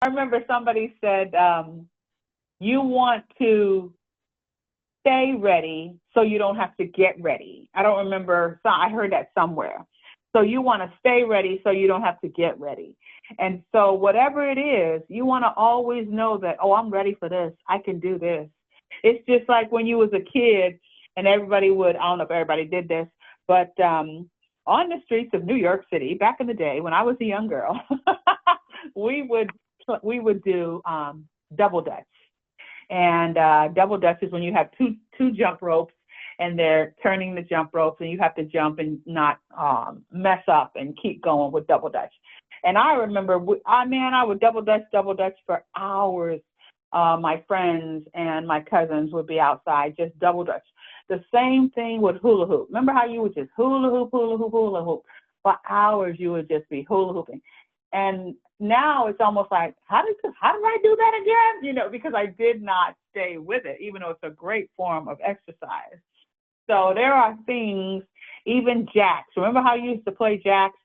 I remember somebody said, you want to stay ready so you don't have to get ready. I don't remember. So I heard that somewhere. So you want to stay ready so you don't have to get ready. And so whatever it is, you want to always know that, oh, I'm ready for this. I can do this. It's just like when you was a kid and everybody would, I don't know if everybody did this, but on the streets of New York City back in the day when I was a young girl, we would do double dutch. And double dutch is when you have two jump ropes and they're turning the jump ropes and you have to jump and not mess up and keep going with double dutch. And I remember, I would double dutch for hours. My friends and my cousins would be outside just double dutch. The same thing with hula hoop. Remember how you would just hula hoop, hula hoop, hula hoop. For hours you would just be hula hooping. And now it's almost like, how did I do that again? You know, because I did not stay with it, even though it's a great form of exercise. So there are things, even jacks. Remember how you used to play jacks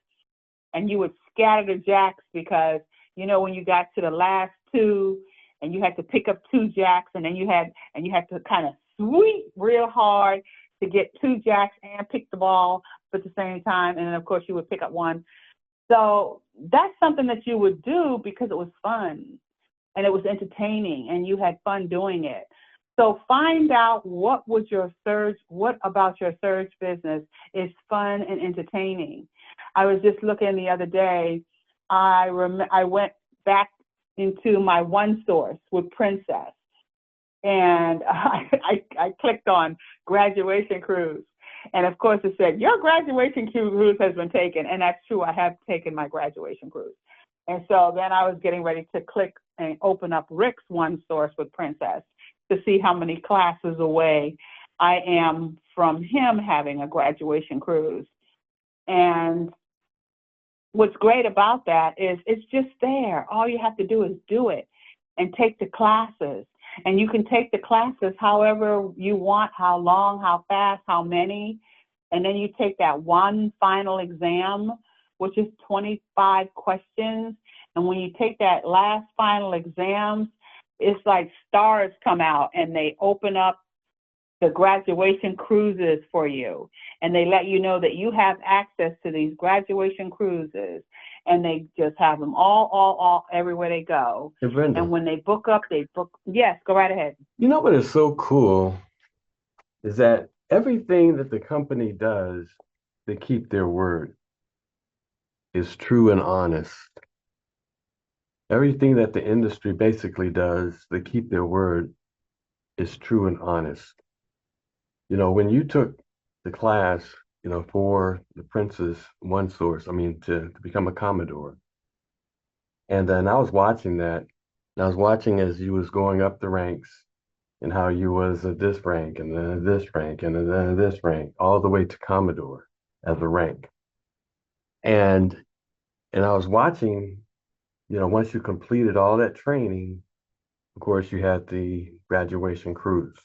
and you would scatter the jacks because, you know, when you got to the last two and you had to pick up two jacks and then you had to kind of sweep real hard to get two jacks and pick the ball at the same time. And then of course you would pick up one. So that's something that you would do because it was fun and it was entertaining and you had fun doing it. So find out what about your surge business is fun and entertaining. I was just looking the other day. I went back into my one source with Princess and I clicked on graduation cruise. And of course it said, your graduation cruise has been taken. And that's true. I have taken my graduation cruise. And so then I was getting ready to click and open up Rick's one source with Princess to see how many classes away I am from him having a graduation cruise. And what's great about that is it's just there. All you have to do is do it and take the classes. And you can take the classes however you want, how long, how fast, how many. And then you take that one final exam, which is 25 questions. And when you take that last final exam, it's like stars come out and they open up the graduation cruises for you. And they let you know that you have access to these graduation cruises. And they just have them all everywhere they go. Hey, Brenda, And when they book up, yes, go right ahead. you know what is so cool is that everything that the company does to keep their word is true and honest. Everything that the industry basically does to keep their word is true and honest. You know, when you took the class, you know, for the Princess One Source, I mean, to become a Commodore, and then I was watching that, and I was watching as you was going up the ranks and how you was at this rank and then at this rank and then at this rank, all the way to Commodore as a rank. And I was watching, you know, once you completed all that training, of course, you had the graduation cruise.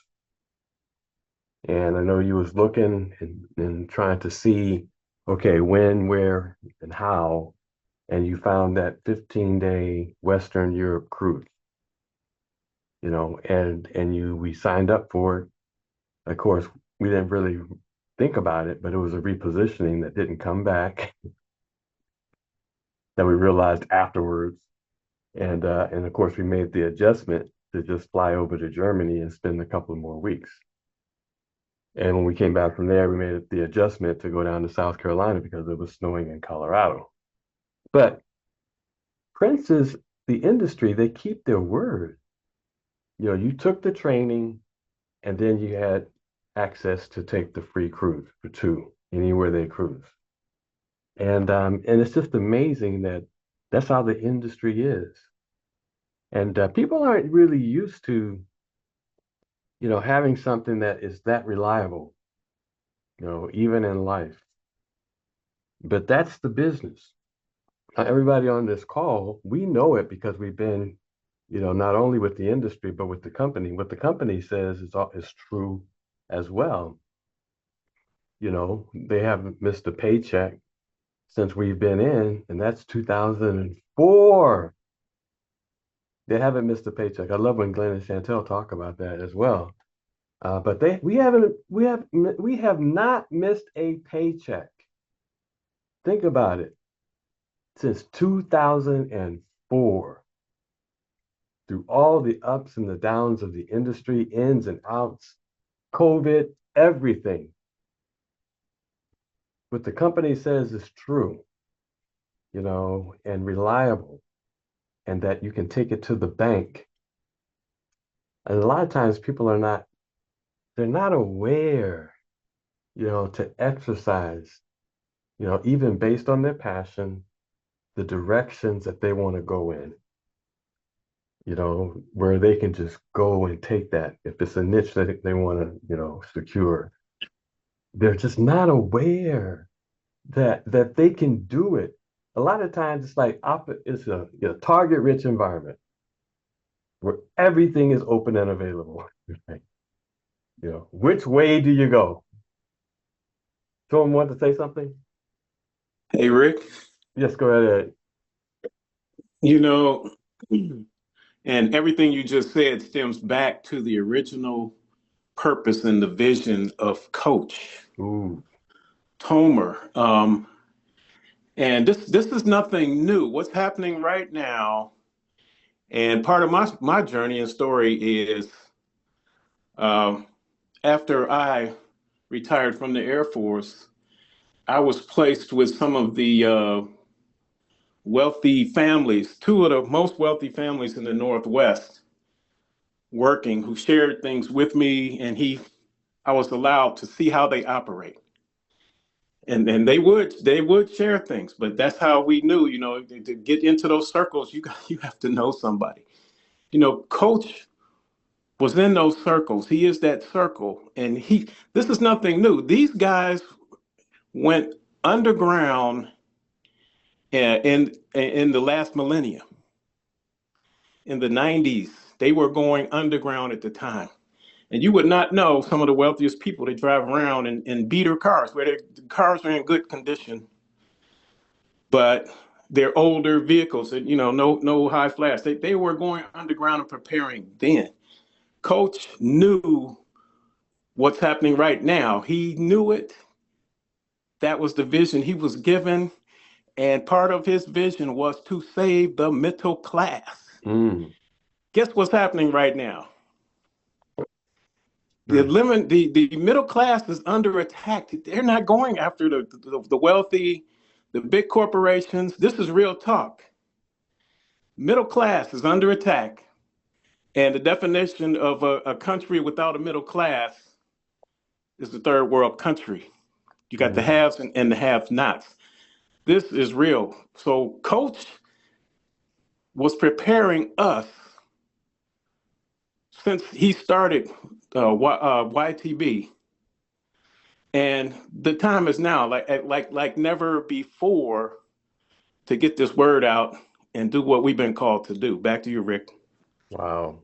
And I know you was looking and trying to see, okay, when, where, and how, and you found that 15-day Western Europe cruise, you know, and we signed up for it. Of course, we didn't really think about it, but it was a repositioning that didn't come back that we realized afterwards. And of course, we made the adjustment to just fly over to Germany and spend a couple of more weeks. And when we came back from there, we made the adjustment to go down to South Carolina because it was snowing in Colorado. But Prince's, the industry, they keep their word. You know, you took the training and then you had access to take the free cruise for two, anywhere they cruise. And it's just amazing that that's how the industry is. And people aren't really used to, you know, having something that is that reliable, you know, even in life. But that's the business. Everybody on this call, we know it because we've been, you know, not only with the industry, but with the company. What the company says is true as well. You know, they haven't missed a paycheck since we've been in, and that's 2004. They haven't missed a paycheck. I love when Glenn and Chantel talk about that as well. But we have not missed a paycheck. Think about it. Since 2004, through all the ups and the downs of the industry, ins and outs, COVID, everything. What the company says is true, and reliable, and that you can take it to the bank. And a lot of times people they're not aware, to exercise, even based on their passion, the directions that they want to go in, where they can just go and take that. If it's a niche that they want to, secure, they're just not aware that they can do it. A lot of times it's like it's a target rich environment where everything is open and available. Right? Which way do you go? Someone want to say something? Hey, Rick, Yes, go ahead. you know, and everything you just said stems back to the original purpose and the vision of Coach Ooh, Tomer. And this is nothing new. What's happening right now, and part of my journey and story is um, after I retired from the Air Force, I was placed with some of the wealthy families, two of the most wealthy families in the Northwest working, who shared things with me, and I was allowed to see how they operate. And they would share things, but that's how we knew, to get into those circles, you have to know somebody. Coach was in those circles. He is that circle, and this is nothing new. These guys went underground in the last millennium. In the 90s, they were going underground at the time. And you would not know some of the wealthiest people. They drive around in beater cars, where the cars are in good condition, but they're older vehicles, and no high flash. They were going underground and preparing then. Coach knew what's happening right now. He knew it. That was the vision he was given. And part of his vision was to save the middle class. mm, Guess what's happening right now? The mm, limit, the middle class is under attack. They're not going after the wealthy, the big corporations. This is real talk. Middle class is under attack. And the definition of a country without a middle class is the third world country. You got the mm. haves and the have-nots. This is real. So Coach was preparing us since he started YTB. And the time is now, like never before, to get this word out and do what we've been called to do. Back to you, Rick. Wow.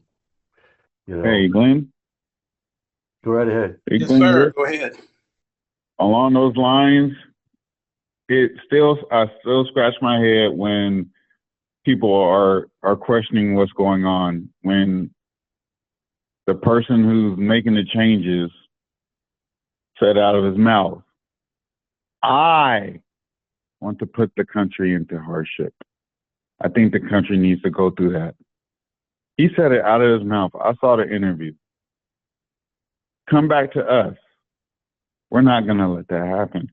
Hey, Glenn. Go right ahead. Hey, Yes, Glenn, sir. Rick. Go ahead. Along those lines, I still scratch my head when people are questioning what's going on, when the person who's making the changes said out of his mouth, I want to put the country into hardship. I think the country needs to go through that. He said it out of his mouth. I saw the interview. Come back to us. We're not going to let that happen.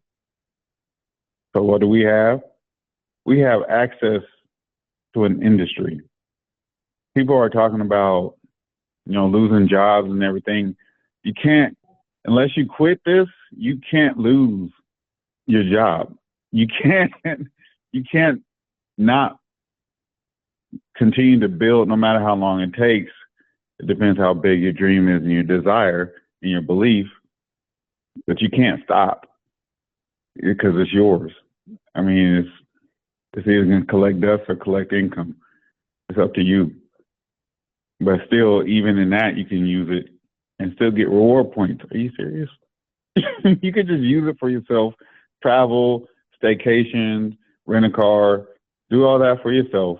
So what do we have? We have access to an industry. People are talking about, losing jobs and everything. You can't, unless you quit this, you can't lose your job. You can't not continue to build no matter how long it takes. It depends how big your dream is and your desire and your belief, but you can't stop because it's yours. I mean, it's either going to collect dust or collect income. It's up to you. But still, even in that, you can use it and still get reward points. Are you serious? You could just use it for yourself, travel, staycation, rent a car, do all that for yourself,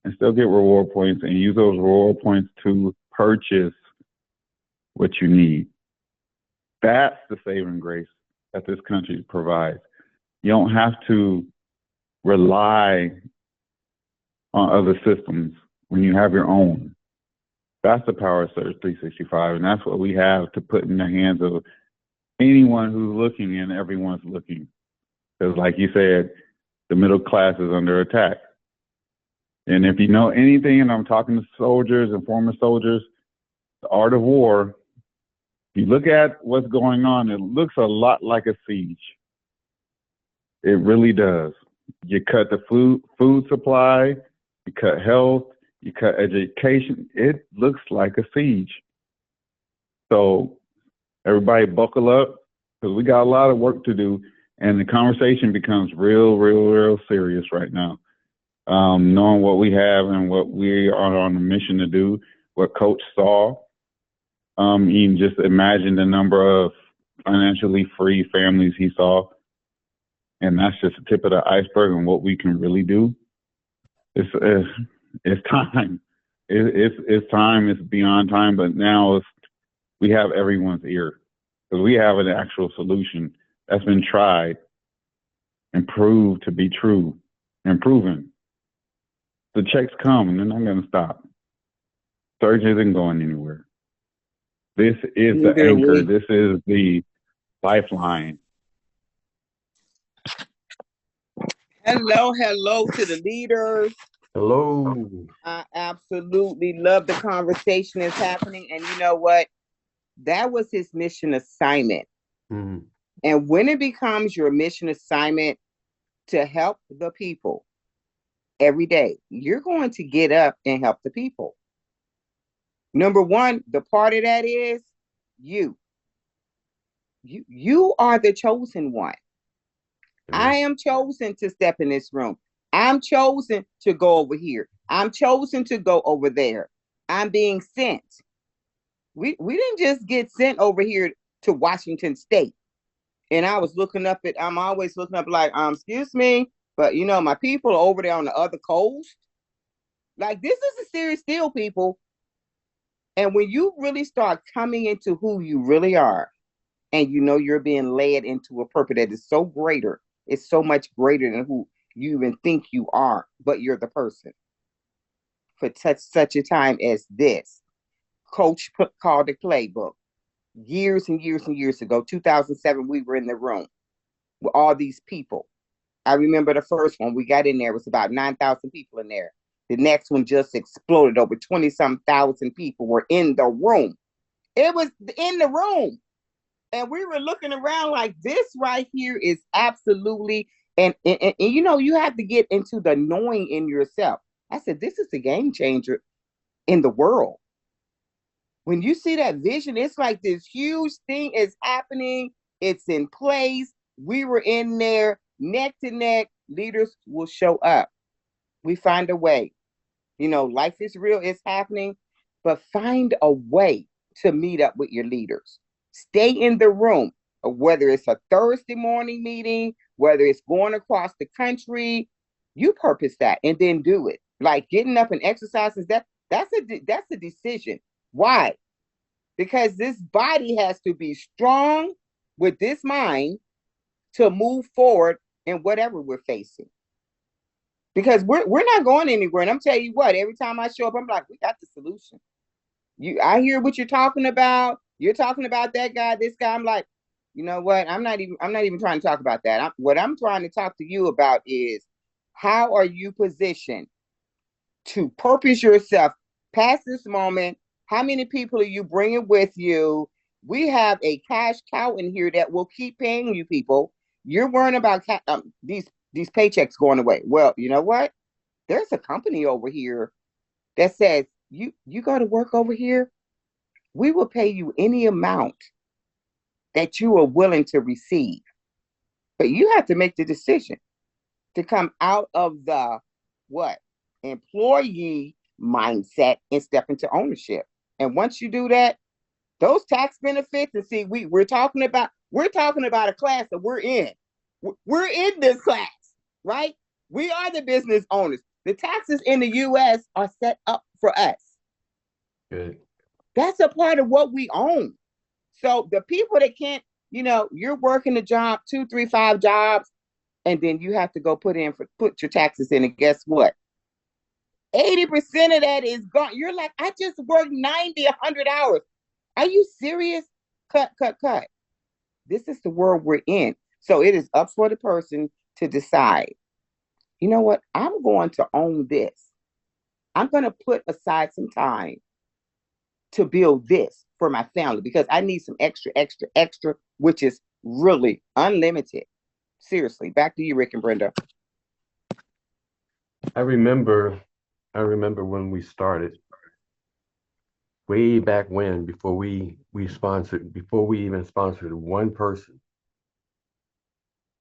and still get reward points and use those reward points to purchase what you need. That's the saving grace that this country provides. You don't have to rely on other systems when you have your own. That's the power of Surge 365, and that's what we have to put in the hands of anyone who's looking, and everyone's looking. Because like you said, the middle class is under attack. And if you know anything, and I'm talking to soldiers and former soldiers, the art of war, if you look at what's going on, it looks a lot like a siege. It really does. You cut the food supply, you cut health, you cut education. It looks like a siege. So everybody buckle up, because we got a lot of work to do, and the conversation becomes real serious right now. Knowing what we have and what we are on a mission to do, what Coach saw, you can just imagine the number of financially free families he saw, and that's just the tip of the iceberg and what we can really do. It's time. It's time. It's beyond time. But now we have everyone's ear, because we have an actual solution that's been tried and proved to be true and proven. The checks come, and they're not going to stop. Surge isn't going anywhere. This is the anchor. This is the lifeline. Hello to the leaders. Hello. I absolutely love the conversation that's happening. And you know what? That was his mission assignment. Mm-hmm. And when it becomes your mission assignment to help the people every day, you're going to get up and help the people. Number one, the part of that is you. You are the chosen one. I am chosen to step in this room. I'm chosen to go over here. I'm chosen to go over there. I'm being sent. We didn't just get sent over here to Washington State. And I'm always looking up like, excuse me, but you know, my people are over there on the other coast. Like, this is a serious deal, people. And when you really start coming into who you really are, and you know you're being led into a purpose that is so greater, it's so much greater than who you even think you are, but you're the person. For such a time as this, Coach called it Playbook. Years and years and years ago, 2007, we were in the room with all these people. I remember the first one we got in there was about 9,000 people in there. The next one just exploded. Over 20-some thousand people were in the room. It was in the room. And we were looking around like, this right here is absolutely, and you know, you have to get into the knowing in yourself. I said, this is a game changer in the world. When you see that vision, it's like this huge thing is happening. It's in place. We were in there, neck to neck. Leaders will show up. We find a way. You know, life is real. It's happening. But find a way to meet up with your leaders. Stay in the room, whether it's a Thursday morning meeting, whether it's going across the country, you purpose that and then do it. Like getting up and exercising, that's a decision. Why? Because this body has to be strong with this mind to move forward in whatever we're facing. Because we're not going anywhere. And I'm telling you what, every time I show up, I'm like, we got the solution. I hear what you're talking about. You're talking about that guy, this guy. I'm like, you know what? I'm not even trying to talk about that. What I'm trying to talk to you about is, how are you positioned to purpose yourself past this moment? How many people are you bringing with you? We have a cash cow in here that will keep paying you people. You're worrying about these paychecks going away. Well, you know what? There's a company over here that says, you go to work over here, we will pay you any amount that you are willing to receive. But you have to make the decision to come out of the employee mindset and step into ownership. And once you do that, those tax benefits, and see, we're talking about a class that we're in. We're in this class, right? We are the business owners. The taxes in the US are set up for us. Good. That's a part of what we own. So the people that can't, you're working a job, 2, 3, 5 jobs, and then you have to go put your taxes in, and guess what? 80% of that is gone. You're like, I just worked 90, 100 hours. Are you serious? Cut, cut, cut. This is the world we're in. So it is up for the person to decide, you know what? I'm going to own this. I'm going to put aside some time to build this for my family because I need some extra, extra, extra, which is really unlimited. Seriously. Back to you, Rick and Brenda. I remember when we started, way back when, before we even sponsored one person,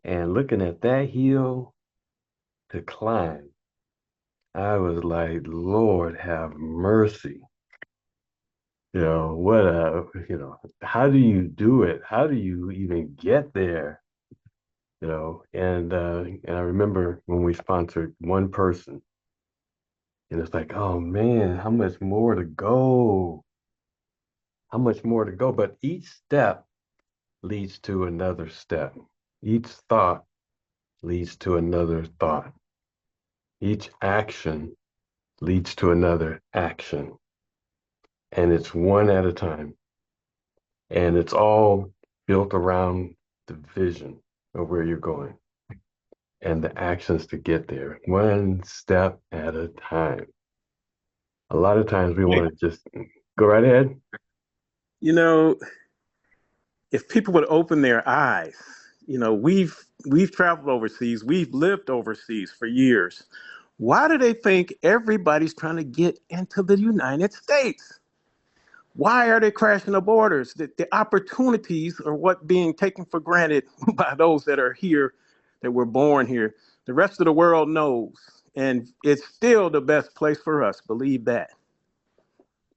and looking at that hill to climb, I was like, Lord have mercy. How do you do it? How do you even get there? And I remember when we sponsored one person, and it's like, oh man, how much more to go? How much more to go? But each step leads to another step. Each thought leads to another thought. Each action leads to another action. And it's one at a time. And it's all built around the vision of where you're going and the actions to get there, one step at a time. A lot of times we want to just go right ahead. If people would open their eyes, we've traveled overseas, we've lived overseas for years. Why do they think everybody's trying to get into the United States? Why are they crashing the borders? The opportunities are what being taken for granted by those that are here, that were born here. The rest of the world knows, and it's still the best place for us. Believe that.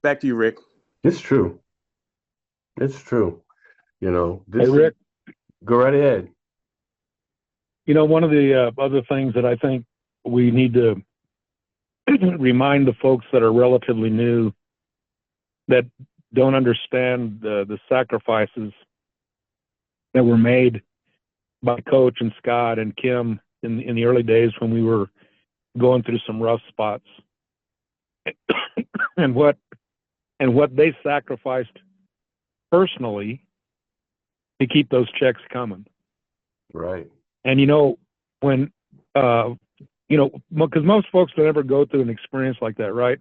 Back to you, Rick. It's true. It's true. Hey, Rick, go right ahead. One of the other things that I think we need to remind the folks that are relatively new that don't understand the sacrifices that were made by Coach and Scott and Kim in the early days when we were going through some rough spots, and what they sacrificed personally to keep those checks coming. Right. And when because most folks don't ever go through an experience like that, right?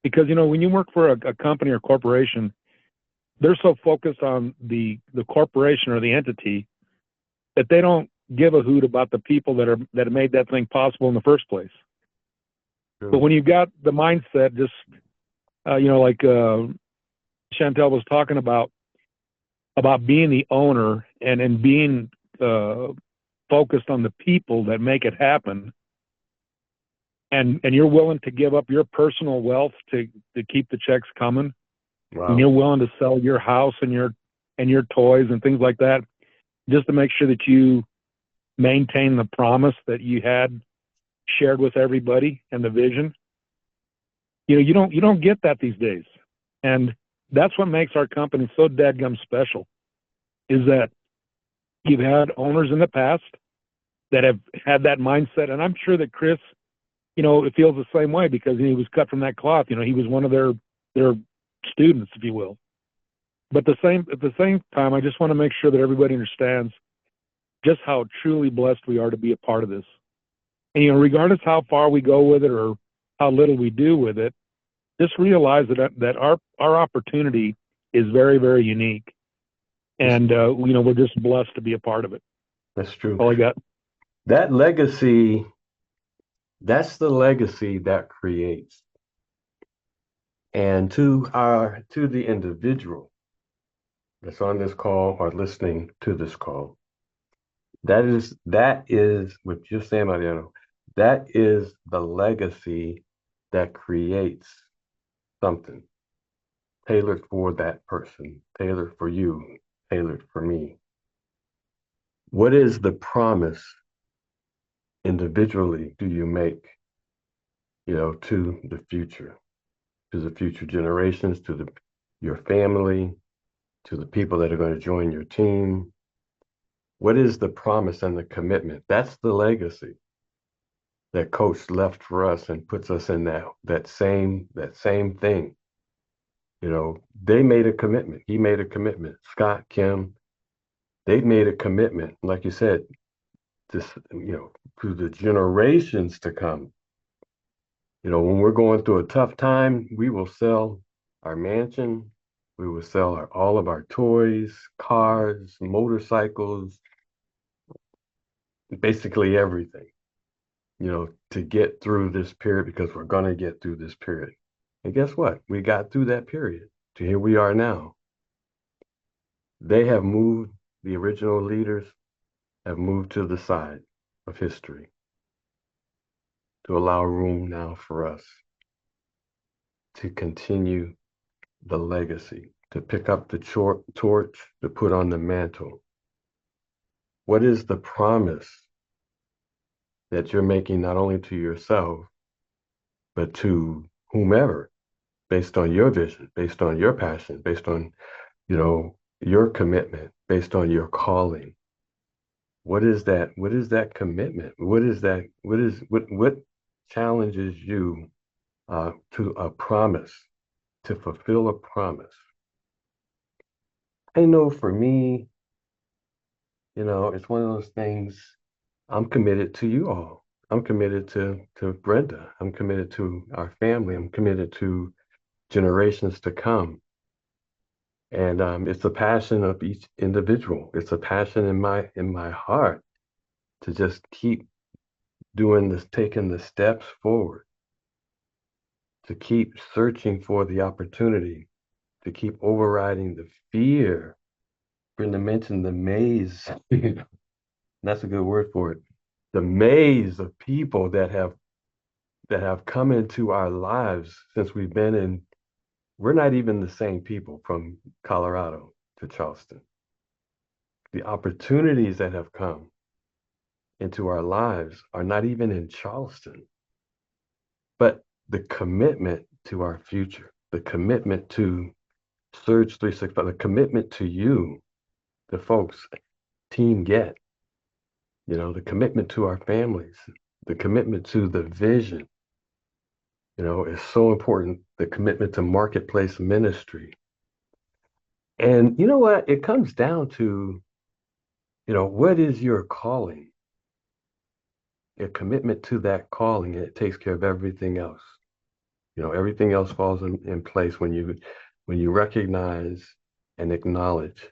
Because when you work for a company or corporation, they're so focused on the corporation or the entity that they don't give a hoot about the people that made that thing possible in the first place. True. But when you've got the mindset, just like Chantel was talking about being the owner and being focused on the people that make it happen, and you're willing to give up your personal wealth to keep the checks coming. Wow. And you're willing to sell your house and your toys and things like that just to make sure that you maintain the promise that you had shared with everybody and the vision. You don't get that these days. And that's what makes our company so dadgum special, is that you've had owners in the past that have had that mindset. And I'm sure that Chris, it feels the same way because he was cut from that cloth. He was one of their students, if you will. But at the same time, I just want to make sure that everybody understands just how truly blessed we are to be a part of this. And, regardless how far we go with it or how little we do with it, just realize that our opportunity is very, very unique. And, we're just blessed to be a part of it. That's true. All I got. That legacy, that's the legacy that creates. And to the individual that's on this call or listening to this call, that is what you're saying, Mariano. That is the legacy that creates something tailored for that person, tailored for you, tailored for me. What is the promise individually do you make to the future generations, to your family, to the people that are going to join your team. What is the promise and the commitment? That's the legacy that Coach left for us and puts us in that same thing. They made a commitment. He made a commitment. Scott, Kim, they made a commitment. Like you said, this, to the generations to come. When we're going through a tough time, we will sell our mansion. We will sell all of our toys, cars, motorcycles, basically everything, to get through this period, because we're going to get through this period. And guess what? We got through that period to here we are now. They have moved, the original leaders have moved to the side of history to allow room now for us to continue the legacy, to pick up the torch, to put on the mantle. What is the promise that you're making not only to yourself, but to whomever, based on your vision, based on your passion, based on, your commitment, based on your calling? What is that? What is that commitment? What is that? What challenges you to a promise, to fulfill a promise? I know for me, it's one of those things. I'm committed to you all. I'm committed to Brenda. I'm committed to our family. I'm committed to generations to come. And it's a passion of each individual. It's a passion in my heart to just keep doing this, taking the steps forward, to keep searching for the opportunity, to keep overriding the fear. Brenda mentioned the maze. That's a good word for it. The maze of people that have come into our lives since we've been in. We're not even the same people from Colorado to Charleston. The opportunities that have come into our lives are not even in Charleston. But the commitment to our future, the commitment to Surge 365, the commitment to you, the folks, Team Get, the commitment to our families, the commitment to the vision, is so important. The commitment to marketplace ministry. And you know what? It comes down to, what is your calling? A commitment to that calling, and it takes care of everything else. Everything else falls in place when you recognize and acknowledge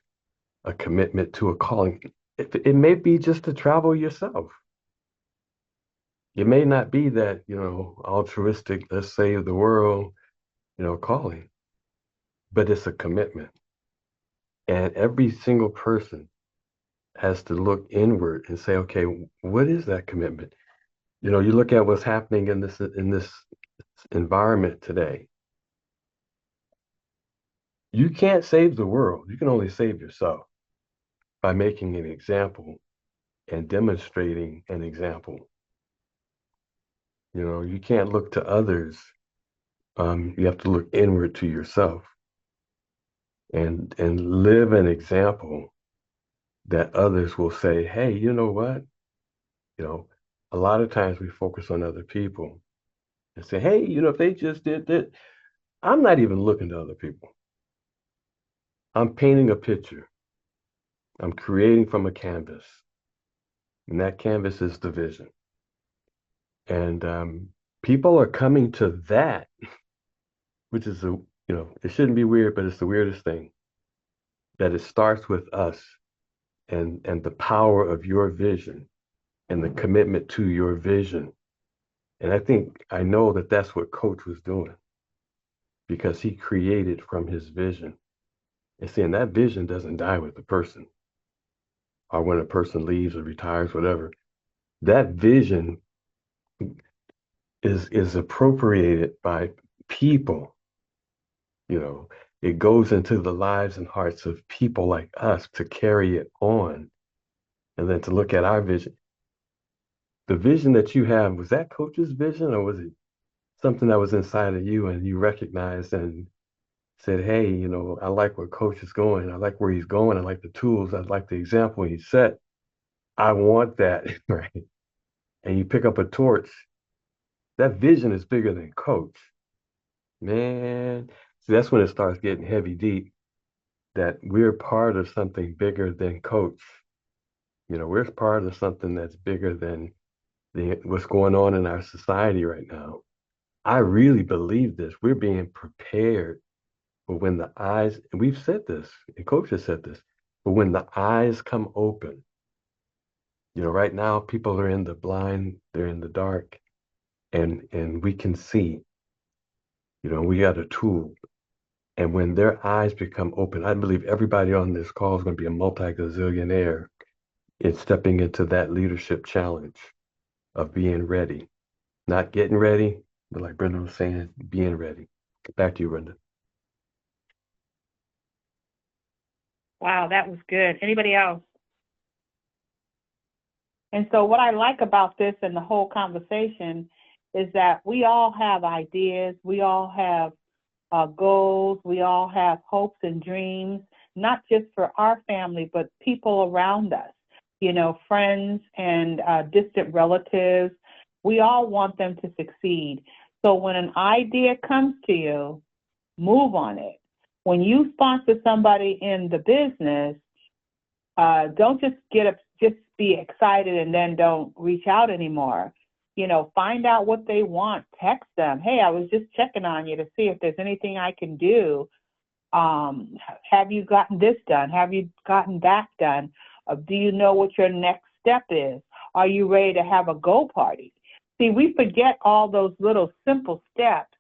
a commitment to a calling. It may be just to travel yourself. It may not be that, altruistic, let's save the world, calling, but it's a commitment. And every single person has to look inward and say, okay, what is that commitment? You look at what's happening in this environment today. You can't save the world. You can only save yourself by making an example and demonstrating an example. You can't look to others. You have to look inward to yourself and live an example that others will say, hey, you know what? A lot of times we focus on other people and say, hey, if they just did that. I'm not even looking to other people. I'm painting a picture. I'm creating from a canvas. And that canvas is the vision. And people are coming to that, which is, it shouldn't be weird, but it's the weirdest thing, that it starts with us and the power of your vision and the commitment to your vision. And I know that that's what Coach was doing, because he created from his vision. And seeing that vision doesn't die with the person, or when a person leaves or retires, whatever. That vision is appropriated by people. It goes into the lives and hearts of people like us to carry it on, and then to look at our vision. The vision that you have, was that Coach's vision, or was it something that was inside of you and you recognized and said, hey, I like where coach is going. I like where he's going. I like the tools. I like the example he set. I want that, right? And you pick up a torch. That vision is bigger than coach. Man, see, that's when it starts getting heavy deep, that we're part of something bigger than coach. We're part of something that's bigger than what's going on in our society right now. I really believe this. We're being prepared for when the eyes, and we've said this, and coach has said this, but when the eyes come open, right now people are in the blind, they're in the dark, and we can see, we got a tool. And when their eyes become open, I believe everybody on this call is going to be a multi-gazillionaire in stepping into that leadership challenge of being ready. Not getting ready, but like Brenda was saying, being ready. Back to you, Brenda. Wow, that was good. Anybody else? And so what I like about this and the whole conversation is that we all have ideas, we all have goals, we all have hopes and dreams, not just for our family, but people around us, friends and distant relatives. We all want them to succeed. So when an idea comes to you, move on it. When you sponsor somebody in the business, don't just just be excited and then don't reach out anymore. Find out what they want. Text them. Hey, I was just checking on you to see if there's anything I can do. Have you gotten this done? Have you gotten that done? Do you know what your next step is? Are you ready to have a go party? See, we forget all those little simple steps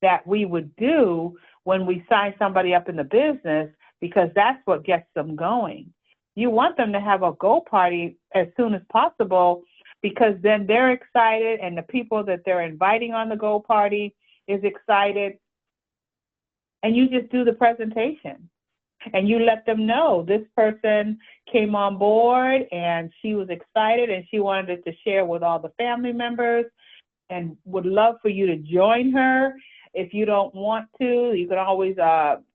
that we would do when we sign somebody up in the business, because that's what gets them going. You want them to have a go party as soon as possible, because then they're excited and the people that they're inviting on the go party is excited. And you just do the presentation and you let them know this person came on board and she was excited and she wanted to share with all the family members and would love for you to join her. If you don't want to, you can always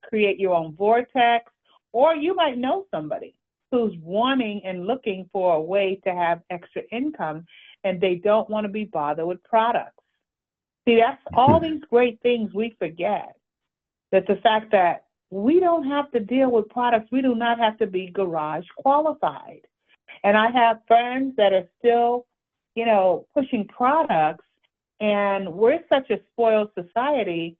create your own vortex, or you might know somebody who's wanting and looking for a way to have extra income and they don't want to be bothered with products. See, that's all these great things we forget. That the fact that we don't have to deal with products, we do not have to be garage qualified. And I have friends that are still, pushing products, and we're such a spoiled society.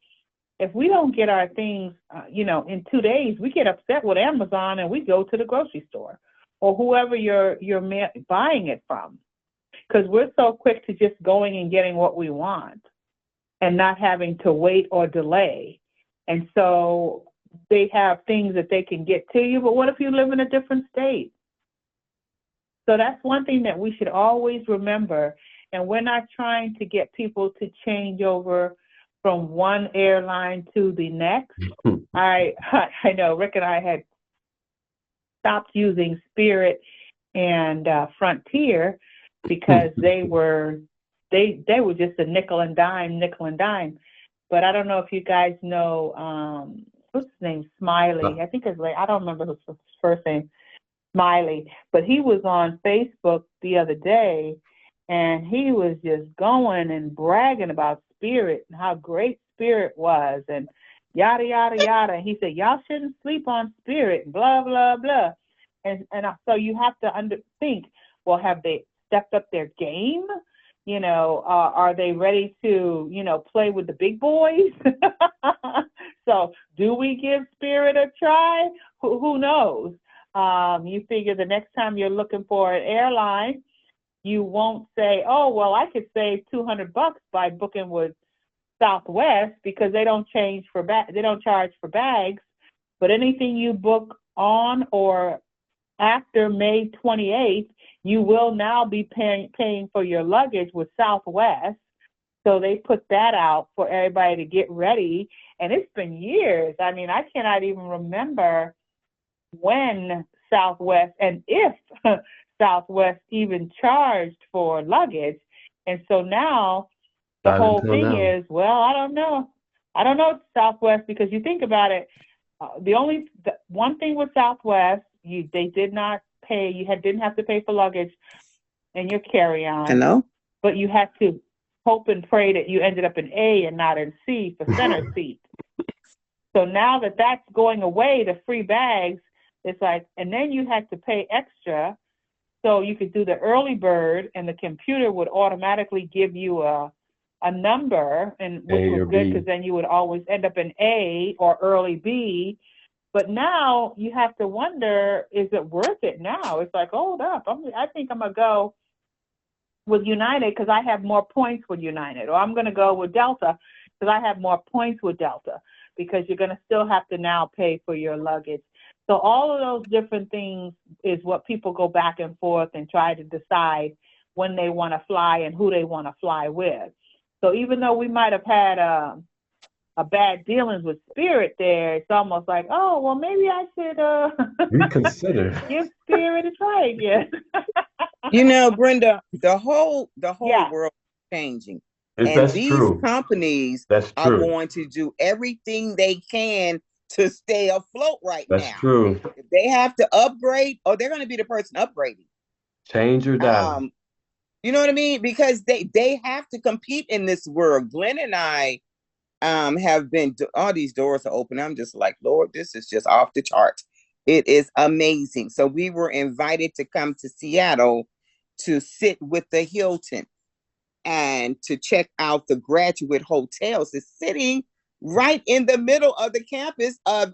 If we don't get our things, in 2 days, we get upset with Amazon and we go to the grocery store or whoever you're buying it from, because we're so quick to just going and getting what we want and not having to wait or delay. And so they have things that they can get to you, but what if you live in a different state? So that's one thing that we should always remember. And we're not trying to get people to change over from one airline to the next. I know Rick and I had stopped using Spirit and Frontier because they were just a nickel and dime. But I don't know if you guys know, what's his name? Smiley. I think it's I don't remember his first name, Smiley. But he was on Facebook the other day, and he was just going and bragging about Spirit and how great Spirit was and yada, yada, yada. He said, y'all shouldn't sleep on Spirit, blah, blah, blah. And so you have to think, well, have they stepped up their game? Are they ready to, play with the big boys? So do we give Spirit a try? Who knows? You figure the next time you're looking for an airline, you won't say, oh, well, I could save $200 by booking with Southwest because they don't charge for bags. But anything you book on or after May 28th, you will now be paying for your luggage with Southwest. So they put that out for everybody to get ready. And it's been years. I mean, I cannot even remember when Southwest and if Southwest even charged for luggage. And so now the Not whole until thing now. is, well, I don't know. I don't know Southwest, because you think about it, the one thing with Southwest, they did not pay. You didn't have to pay for luggage and your carry-on, Hello? but you had to hope and pray that you ended up in A and not in C for center seat. So now that that's going away, the free bags, it's like, and then you had to pay extra so you could do the early bird, and the computer would automatically give you a number, and which A was or good B. because then you would always end up in A or early B. But now you have to wonder, is it worth it now? It's like, hold up, I think I'm going to go with United because I have more points with United, or I'm going to go with Delta because I have more points with Delta, because you're going to still have to now pay for your luggage. So all of those different things is what people go back and forth and try to decide when they want to fly and who they want to fly with. So even though we might have had a bad dealings with Spirit there, it's almost like, oh, well, maybe I should Reconsider. give Spirit a try again. You know, Brenda, the whole Yeah. world is changing. And That's these true. companies That's are true. going to do everything they can to stay afloat right That's now. true. If they have to upgrade, or they're going to be the person upgrading. Change or die. You know what I mean? Because they have to compete in this world. Glenn and I have been, all these doors are open. I'm just like, Lord, this is just off the charts. It is amazing. So we were invited to come to Seattle to sit with the Hilton and to check out the graduate hotels. It's sitting right in the middle of the campus of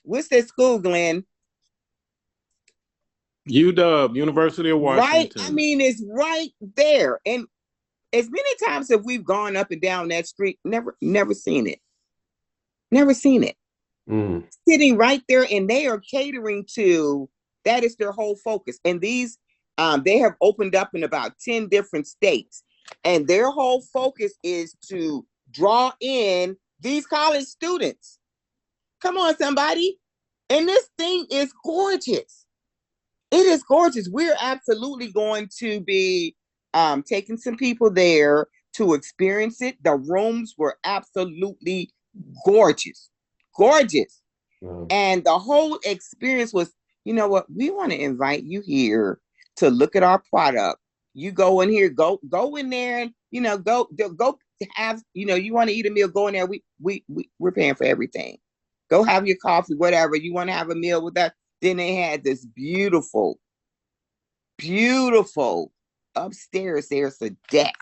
what's that school, Glenn? UW, University of Right. Washington. I mean, it's right there. And as many times as we've gone up and down that street, never seen it. Never seen it. Sitting right there, and they are catering to, that is their whole focus. And these, they have opened up in about 10 different states, and their whole focus is to draw in these college students. Come on, somebody. And this thing is gorgeous. It is gorgeous. We're absolutely going to be taking some people there to experience it. The rooms were absolutely gorgeous. Gorgeous. Wow. And the whole experience was, you know what, we want to invite you here to look at our product. You go in here, go in there, and go have, you want to eat a meal, go in there. We're paying for everything. Go have your coffee, whatever. You want to have a meal with that. Then they had this beautiful upstairs. There's a deck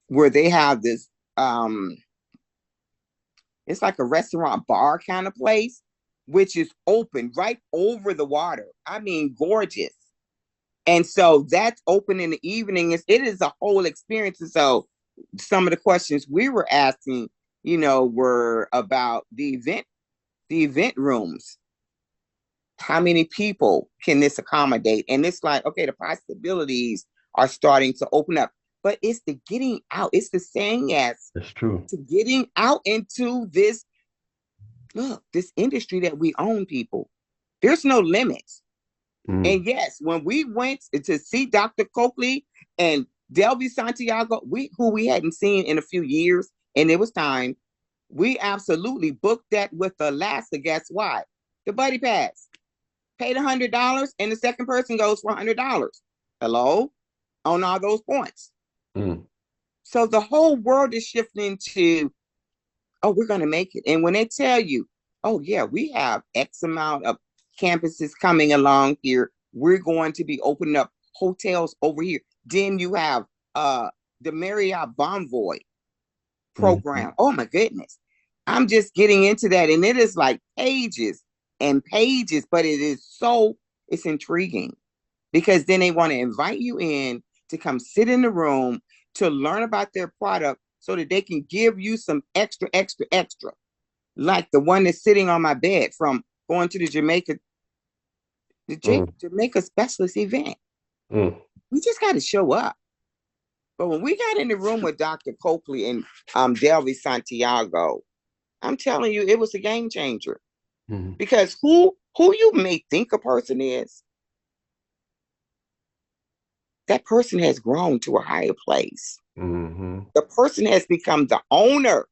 where they have this it's like a restaurant bar kind of place, which is open right over the water. I mean, gorgeous. And so that's open in the evening. It is a whole experience. And so some of the questions we were asking, were about the event rooms. How many people can this accommodate? And it's like, okay, the possibilities are starting to open up. But it's the getting out. It's the saying yes. That's true. To getting out into this industry that we own, people. There's no limits. And yes, when we went to see Dr. Coakley and Delby Santiago, who we hadn't seen in a few years, and it was time, we absolutely booked that with Alaska. Guess why? The buddy pass. Paid $100, and the second person goes for $100. Hello? On all those points. So the whole world is shifting to, oh, we're going to make it. And when they tell you, oh, yeah, we have X amount of campuses coming along here, we're going to be opening up hotels over here. Then you have the Marriott Bonvoy program. Oh, my goodness. I'm just getting into that. And it is like pages and pages, but it's intriguing, because then they want to invite you in to come sit in the room to learn about their product so that they can give you some extra, like the one that's sitting on my bed from going to the Jamaica specialist event. We just got to show up. But when we got in the room with Dr. Coakley and Delby Santiago, I'm telling you, it was a game changer. Because who you may think a person is, that person has grown to a higher place. Mm-hmm. The person has become the owner.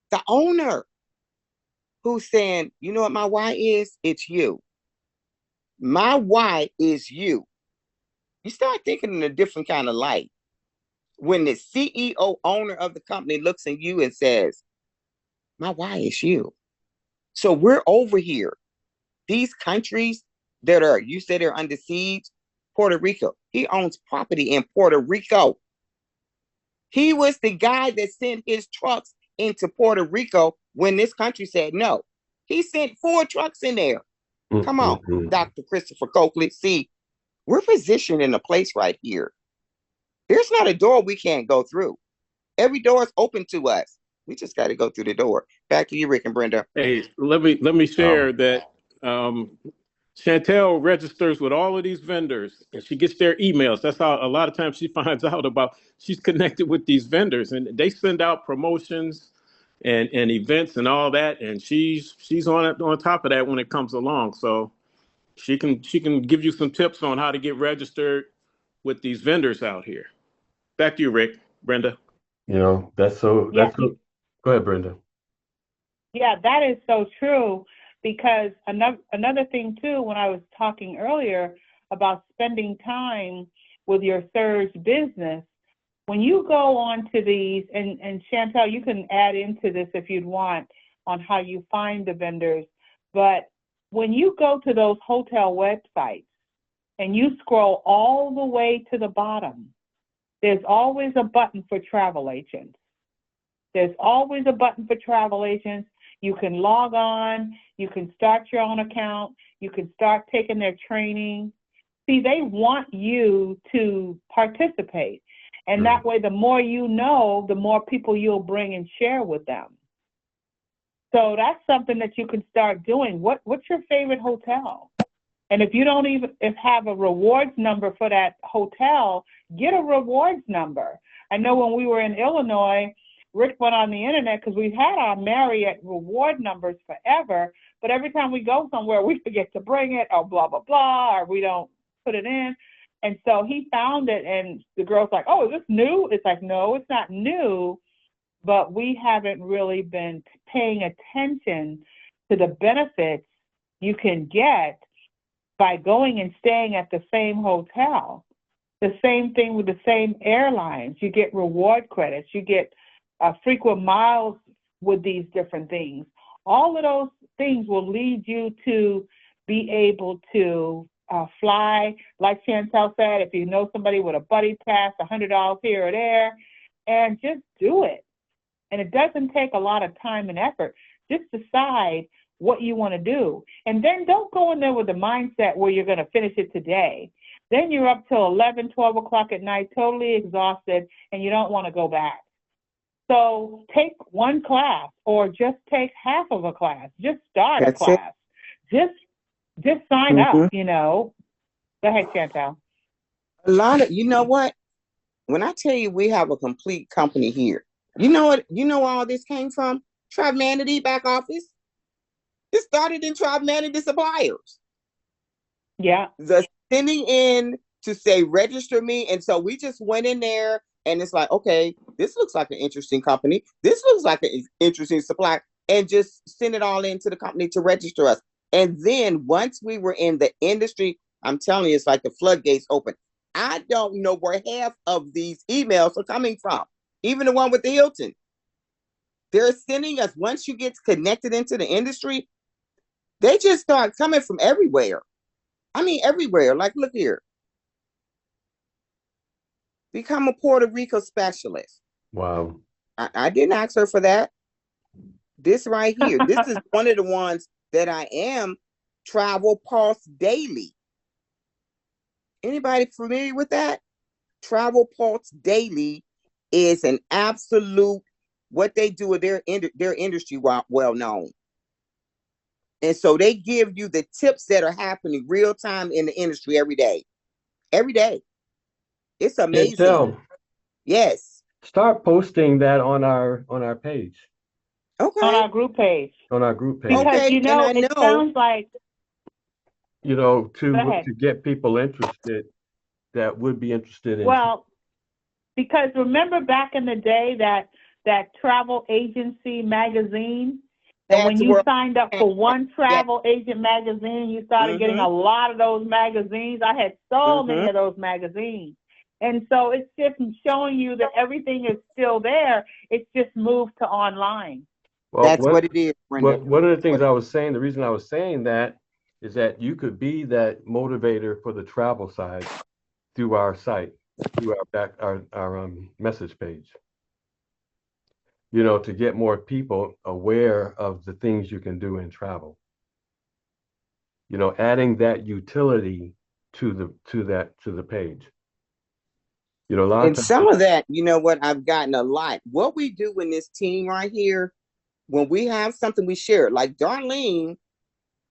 The owner who's saying, you know what my why is? It's you. My why is you. You start thinking in a different kind of light. When the CEO owner of the company looks at you and says, my why is you. So we're over here. These countries that are, you said they're under siege, Puerto Rico. He owns property in Puerto Rico. He was the guy that sent his trucks into Puerto Rico when this country said no. He sent 4 trucks in there. Come on, Dr. Christopher Coakley. See, we're positioned in a place right here. There's not a door we can't go through. Every door is open to us. We just got to go through the door. Back to you, Rick and Brenda. Hey, let me share that Chantel registers with all of these vendors and she gets their emails. That's how a lot of times she finds out about, she's connected with these vendors and they send out promotions and events and all that. And she's on top of that when it comes along. So she can give you some tips on how to get registered with these vendors out here. Back to you, Rick, Brenda. You know, that's so. Go ahead, Brenda. Yeah, that is so true, because another thing too, when I was talking earlier about spending time with your surge business, when you go on to these, and Chantel, you can add into this if you'd want on how you find the vendors, but when you go to those hotel websites and you scroll all the way to the bottom, there's always a button for travel agents. There's always a button for travel agents. You can log on, you can start your own account, you can start taking their training. See, they want you to participate. And that way, the more you know, the more people you'll bring and share with them. So that's something that you can start doing. What's your favorite hotel? And if you don't even have a rewards number for that hotel, get a rewards number. I know when we were in Illinois, Rick went on the internet because we've had our Marriott reward numbers forever, but every time we go somewhere, we forget to bring it or blah, blah, blah, or we don't put it in. And so he found it, and the girl's like, oh, is this new? It's like, no, it's not new, but we haven't really been paying attention to the benefits you can get by going and staying at the same hotel. The same thing with the same airlines. You get reward credits. You get frequent miles with these different things. All of those things will lead you to be able to fly. Like Chantel said, if you know somebody with a buddy pass, $100 here or there, and just do it. And it doesn't take a lot of time and effort. Just decide what you want to do. And then don't go in there with the mindset where you're going to finish it today. Then you're up till 11, 12 o'clock at night, totally exhausted, and you don't want to go back. So take one class or just take half of a class. Just start a class. Just sign up, you know. Go ahead, Chantel. A lot of, you know what? When I tell you we have a complete company here, you know what? You know where all this came from? Trimanity back office. It started in Trimanity Suppliers. Yeah. The sending in to say register me, and so we just went in there, and it's like, okay, this looks like an interesting company. This looks like an interesting supply, and just send it all into the company to register us. And then once we were in the industry, I'm telling you, it's like the floodgates open. I don't know where half of these emails are coming from. Even the one with the Hilton. They're sending us, once you get connected into the industry, they just start coming from everywhere. I mean, everywhere. Like, look here. Become a Puerto Rico specialist. Wow. I didn't ask her for that. This right here. This is one of the ones that I am. Travel Pulse Daily. Anybody familiar with that? Travel Pulse Daily is an absolute, what they do with their industry well known. And so they give you the tips that are happening real time in the industry every day. Every day. It's amazing. Chantel, yes. Start posting that on our page. Okay. On our group page. On our group page. Because, okay. you know, it sounds like... You know, to get people interested that would be interested in. Well, because remember back in the day that travel agency magazine, and when That's you where signed up for one yeah. travel agent magazine, you started getting a lot of those magazines. I had so many of those magazines. And so it's just showing you that everything is still there. It's just moved to online. Well, That's what it is, Brenda. one of the things I was saying, the reason I was saying that is that you could be that motivator for the travel side through our site, through our message page. To get more people aware of the things you can do in travel. Adding that utility to the page. A lot of And times, some of that, you know what, I've gotten a lot. What we do in this team right here, when we have something we share, like Darlene,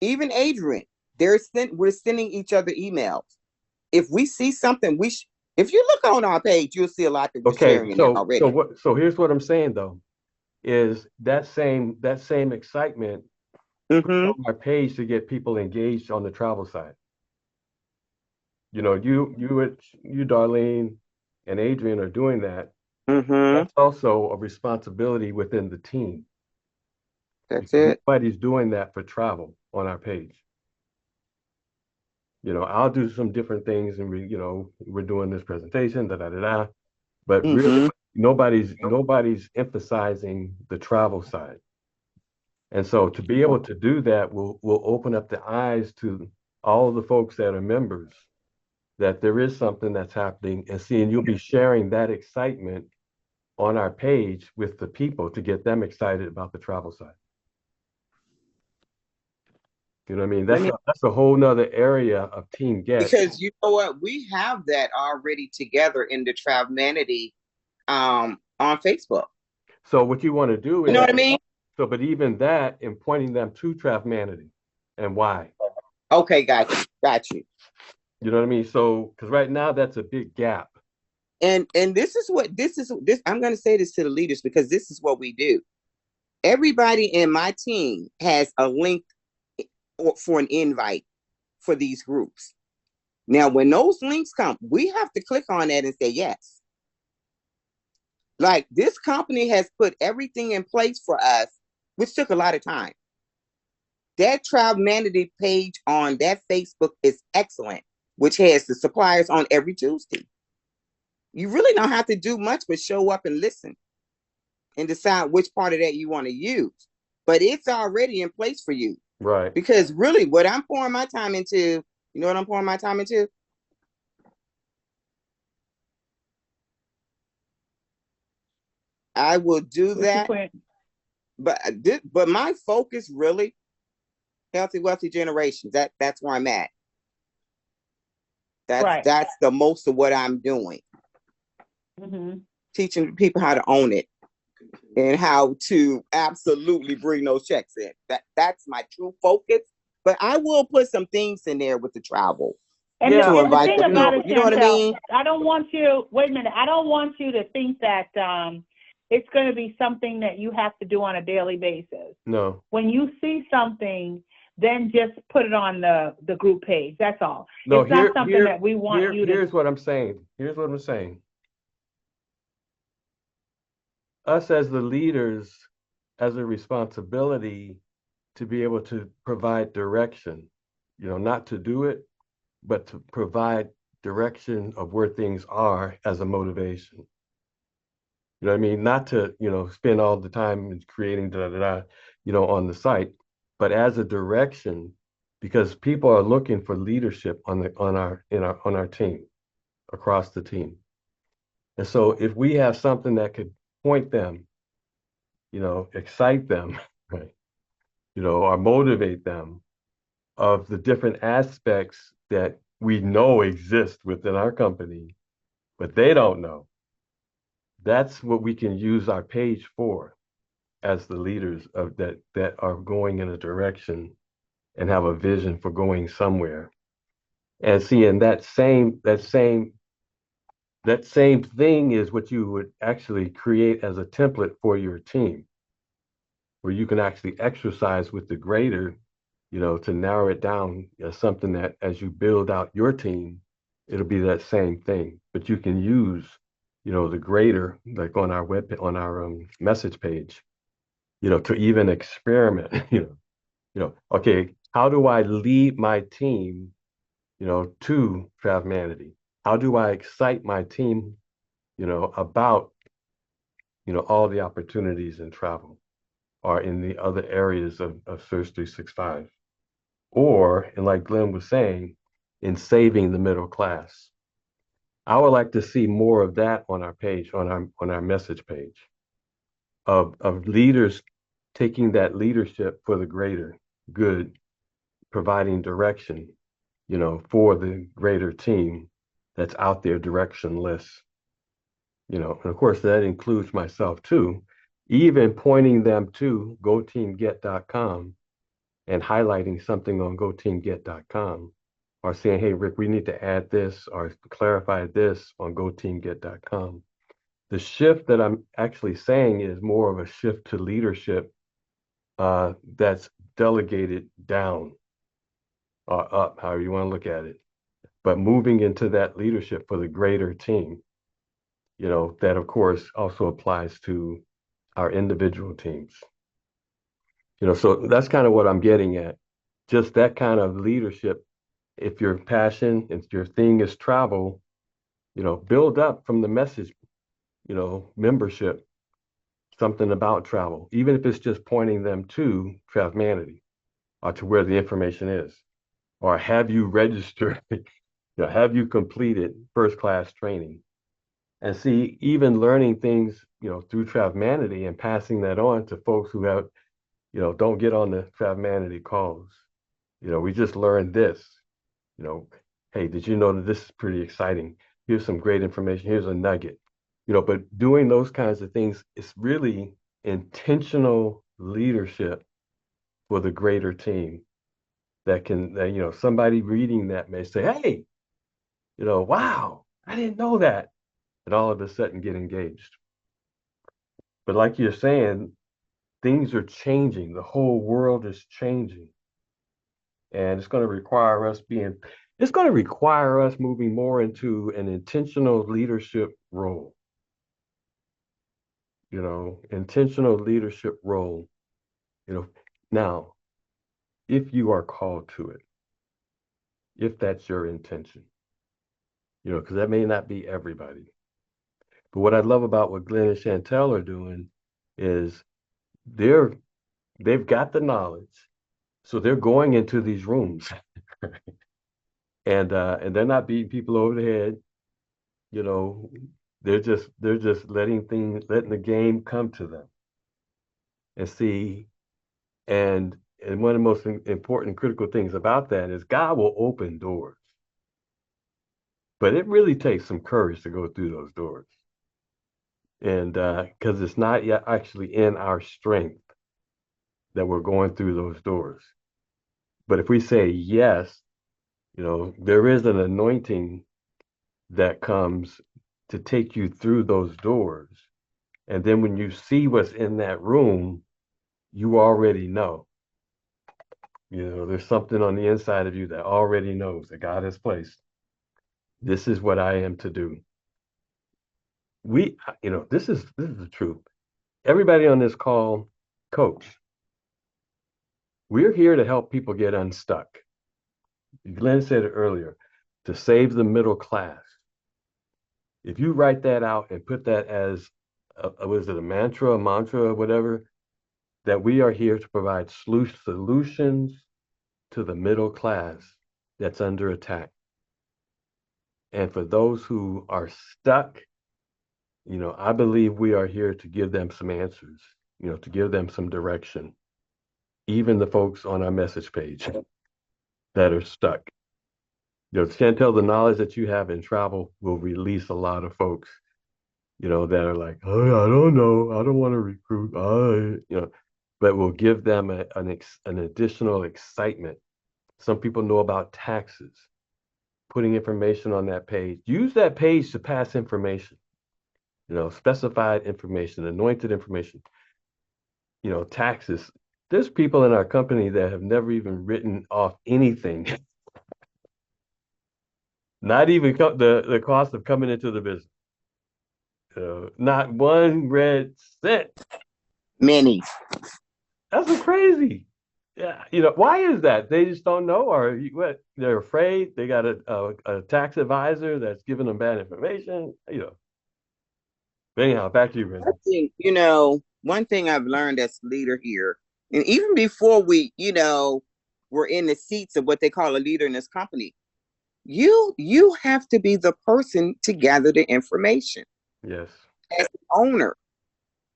even Adrian, we're sending each other emails. If we see something, if you look on our page, you'll see a lot that we're sharing in there already. So here's what I'm saying though, is that same excitement on our page to get people engaged on the travel side. You, Darlene, and Adrian are doing that. That's also a responsibility within the team. That's it. Nobody's doing that for travel on our page. I'll do some different things, and we're doing this presentation, but really nobody's emphasizing the travel side. And so to be able to do that will open up the eyes to all of the folks that are members that there is something that's happening, and you'll be sharing that excitement on our page with the people to get them excited about the travel side. You know what I mean? That's a whole nother area of Team Get. Because you know what? We have that already together in the Travmanity on Facebook. So what you want to do is, you know what I mean? So, but even that, in pointing them to Travmanity and why. Okay, got you. You know what I mean? So, because right now that's a big gap. And this is I'm going to say this to the leaders, because this is what we do. Everybody in my team has a link for an invite for these groups. Now, when those links come, we have to click on that and say yes. Like, this company has put everything in place for us, which took a lot of time. That Travmanity page on that Facebook is excellent, which has the suppliers on every Tuesday. You really don't have to do much but show up and listen and decide which part of that you want to use. But it's already in place for you. Right. Because really, what I'm pouring my time into, you know what I'm pouring my time into? I will do that. But my focus really, healthy, wealthy generations. That's where I'm at. That's the most of what I'm doing. Teaching people how to own it and how to absolutely bring those checks in. That's my true focus. But I will put some things in there with the travel. And the thing about it, you know what I mean? I don't want you, wait a minute, I don't want you to think that it's going to be something that you have to do on a daily basis. No. When you see something, then just put it on the group page. That's all. No, it's not something that we want you to. Here's what I'm saying. Us as the leaders, as a responsibility to be able to provide direction, not to do it, but to provide direction of where things are as a motivation. You know what I mean? Not to, spend all the time creating on the site, but as a direction, because people are looking for leadership on our team, across the team. And so if we have something that could point them, excite them, right? Or motivate them of the different aspects that we know exist within our company, but they don't know. That's what we can use our page for as the leaders of that are going in a direction and have a vision for going somewhere. And seeing that same thing is what you would actually create as a template for your team, where you can actually exercise with the grader, to narrow it down as something that as you build out your team it'll be that same thing. But you can use, the greater, like on our on our message page, to even experiment, okay, how do I lead my team, to Travemanity? How do I excite my team, about, all the opportunities in travel or in the other areas of Search 365? Or, and like Glenn was saying, in saving the middle class. I would like to see more of that on our page, on our message page, of leaders taking that leadership for the greater good, providing direction, for the greater team that's out there directionless. And of course that includes myself too, even pointing them to goteamget.com and highlighting something on goteamget.com, or saying, hey, Rick, we need to add this or clarify this on goteamget.com. The shift that I'm actually saying is more of a shift to leadership that's delegated down or up, however you want to look at it, but moving into that leadership for the greater team, that of course also applies to our individual teams. So that's kind of what I'm getting at. Just that kind of leadership. If your passion, if your thing is travel, build up from the message, membership, something about travel, even if it's just pointing them to Travemanity or to where the information is, or have you registered, have you completed first class training, and see, even learning things, through Travemanity and passing that on to folks who have, don't get on the Travemanity calls. We just learned this. Hey, did you know that this is pretty exciting? Here's some great information. Here's a nugget. But doing those kinds of things is really intentional leadership for the greater team that somebody reading that may say, hey, wow, I didn't know that. And all of a sudden get engaged. But like you're saying, things are changing. The whole world is changing. And it's going to require us moving more into an intentional leadership role. Intentional leadership role. Now, if you are called to it, if that's your intention, because that may not be everybody. But what I love about what Glenn and Chantel are doing is they've got the knowledge, so they're going into these rooms, and they're not beating people over the head. They're just letting the game come to them and see. And one of the most important critical things about that is God will open doors. But it really takes some courage to go through those doors. And because it's not yet actually in our strength that we're going through those doors. But if we say yes, there is an anointing that comes to take you through those doors. And then when you see what's in that room, you already know. There's something on the inside of you that already knows that God has placed. This is what I am to do. This is the truth. Everybody on this call, coach. We're here to help people get unstuck. Glenn said it earlier, to save the middle class. If you write that out and put that as, was it a mantra, whatever, that we are here to provide solutions to the middle class that's under attack. And for those who are stuck, I believe we are here to give them some answers, to give them some direction. Even the folks on our message page that are stuck. Chantel, the knowledge that you have in travel will release a lot of folks, that are like, oh, I don't know, I don't want to recruit, but will give them an additional excitement. Some people know about taxes, putting information on that page. Use that page to pass information, specified information, anointed information, taxes. There's people in our company that have never even written off anything. Not even the cost of coming into the business. Not one red cent. Many. That's crazy. Yeah, why is that? They just don't know, or what? They're afraid. They got a tax advisor that's giving them bad information. But anyhow, back to you, I Brenda. think, one thing I've learned as leader here, and even before we, were in the seats of what they call a leader in this company, you have to be the person to gather the information. Yes. As an owner,